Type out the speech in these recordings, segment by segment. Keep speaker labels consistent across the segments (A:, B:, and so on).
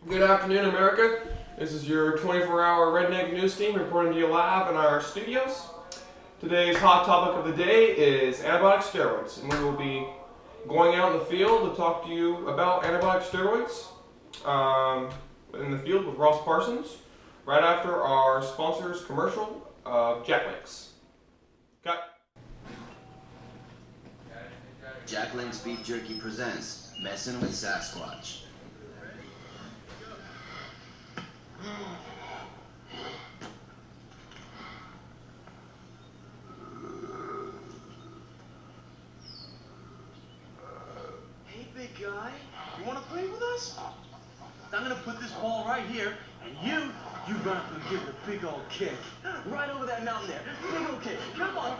A: Good afternoon, America. This is your 24-hour Redneck News Team reporting to you live in our studios. Today's hot topic of the day is antibiotic steroids, and we will be going out in the field to talk to you about antibiotic steroids in the field with Ross Parsons, right after our sponsor's commercial of Jack Link's. Cut.
B: Jack Link's Beef Jerky presents Messin' with Sasquatch.
C: Hey, big guy, you want to play with us? I'm gonna put this ball right here, and you run up and give it a big old kick. Right over that mountain there. Big old kick. Come on.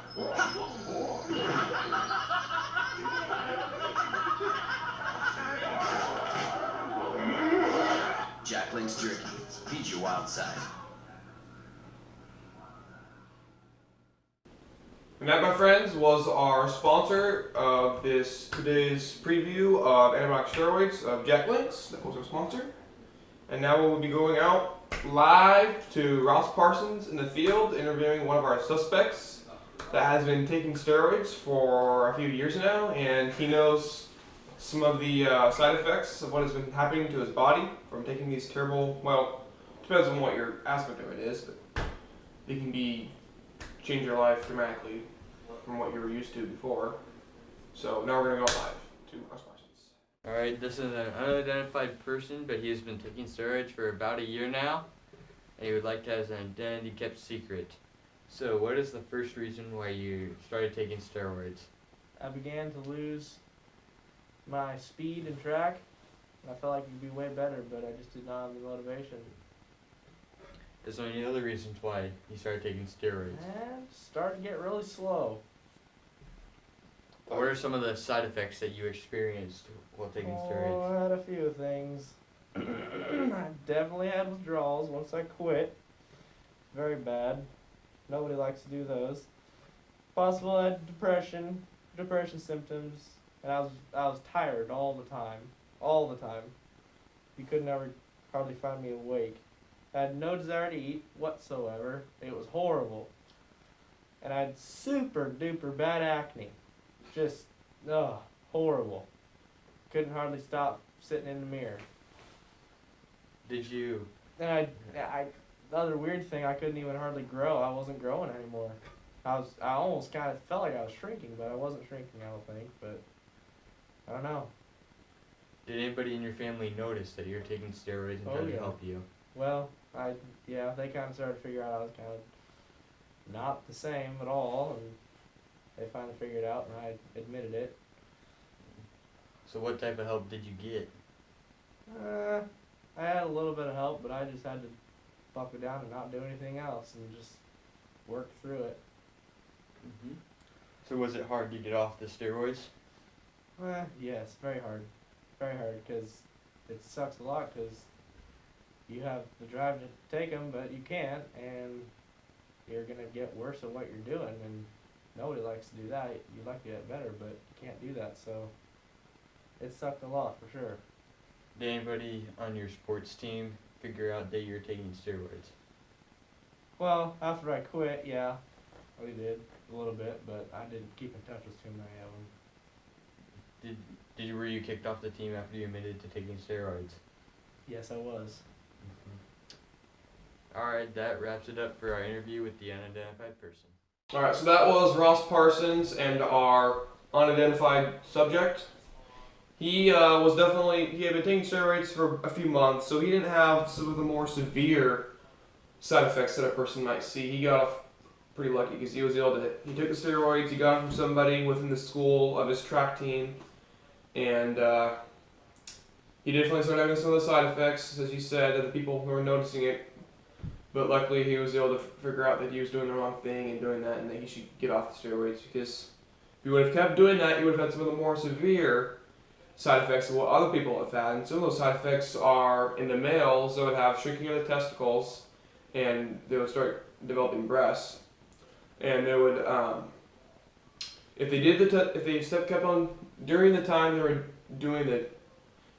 B: Jack Link's Jerky. Feed your wild side.
A: And that, my friends, was our sponsor of today's preview of antibiotic steroids of Jack Link's. That was our sponsor. And now we'll be going out live to Ross Parsons in the field, interviewing one of our suspects that has been taking steroids for a few years now, and he knows some of the side effects of what has been happening to his body from taking these terrible, well, depends on what your aspect of it is, but it can change your life dramatically from what you were used to before. So now we're going to go live to Ross Parsons.
D: Alright, this is an unidentified person, but he has been taking steroids for about a year now, and he would like to have his identity kept secret. So, what is the first reason why you started taking steroids?
E: I began to lose my speed and track. I felt like it could be way better, but I just did not have the motivation.
D: Is there any other reasons why you started taking steroids?
E: And started to get really slow.
D: What are some of the side effects that you experienced while taking steroids?
E: I had a few things. I definitely had withdrawals once I quit. Very bad. Nobody likes to do those. Possible I had depression symptoms, and I was tired all the time. You could never hardly find me awake. I had no desire to eat whatsoever. It was horrible. And I had super duper bad acne. Just, horrible. Couldn't hardly stop sitting in the mirror.
D: Did you...
E: And the other weird thing, I couldn't even hardly grow. I wasn't growing anymore. I almost kind of felt like I was shrinking, but I wasn't shrinking, I don't think. But I don't know.
D: Did anybody in your family notice that you're taking steroids and trying to help you?
E: Well, they kind of started to figure out I was kind of not the same at all, and they finally figured it out, and I admitted it.
D: So what type of help did you get?
E: I had a little bit of help, but I just had to buckle down and not do anything else and just work through it.
D: Mm-hmm. So was it hard to get off the steroids?
E: Yes, very hard. Very hard, because it sucks a lot, because you have the drive to take them, but you can't, and you're going to get worse at what you're doing, and nobody likes to do that. You'd like to get better, but you can't do that, so it sucked a lot for sure.
D: Did anybody on your sports team figure out that you're taking steroids?
E: Well, after I quit, yeah, we did a little bit, but I didn't keep in touch with too many of them.
D: Were you kicked off the team after you admitted to taking steroids?
E: Yes, I was.
D: Alright, that wraps it up for our interview with the unidentified person.
A: Alright, so that was Ross Parsons and our unidentified subject. He had been taking steroids for a few months, so he didn't have some of the more severe side effects that a person might see. He got off pretty lucky because he took the steroids, he got them from somebody within the school of his track team, and he definitely started having some of the side effects, as you said, that the people who were noticing it. But luckily he was able to figure out that he was doing the wrong thing and doing that, and that he should get off the steroids, because if he would have kept doing that, he would have had some of the more severe side effects of what other people have had. And some of those side effects are in the males, they would have shrinking of the testicles, and they would start developing breasts. And they would, if they kept on during the time they were doing the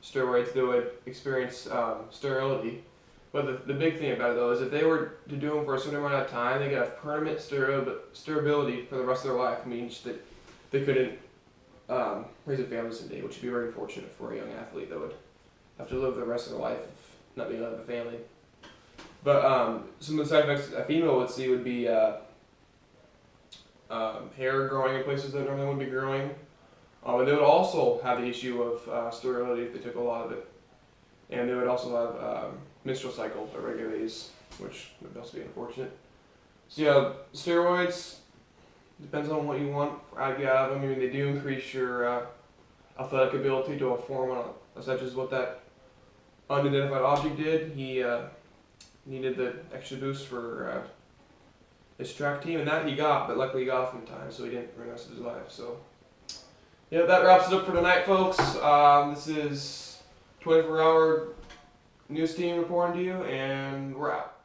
A: steroids, they would experience sterility. But the big thing about it though is if they were to do them for a certain amount of time, they could have permanent sterility for the rest of their life. Means that they couldn't raise a family someday, which would be very unfortunate for a young athlete that would have to live the rest of their life not being able to have a family. But some of the side effects a female would see would be hair growing in places that normally wouldn't be growing. And they would also have the issue of sterility if they took a lot of it. And they would also have menstrual cycle irregularities, which would also be unfortunate. So yeah, steroids, depends on what you want out of them. I mean, they do increase your athletic ability to a form such as what that unidentified object did. He needed the extra boost for his track team, and that he got, but luckily he got off in time, so he didn't ruin the rest of his life. So yeah, that wraps it up for tonight, folks. This is 24-hour news team reporting to you, and we're out.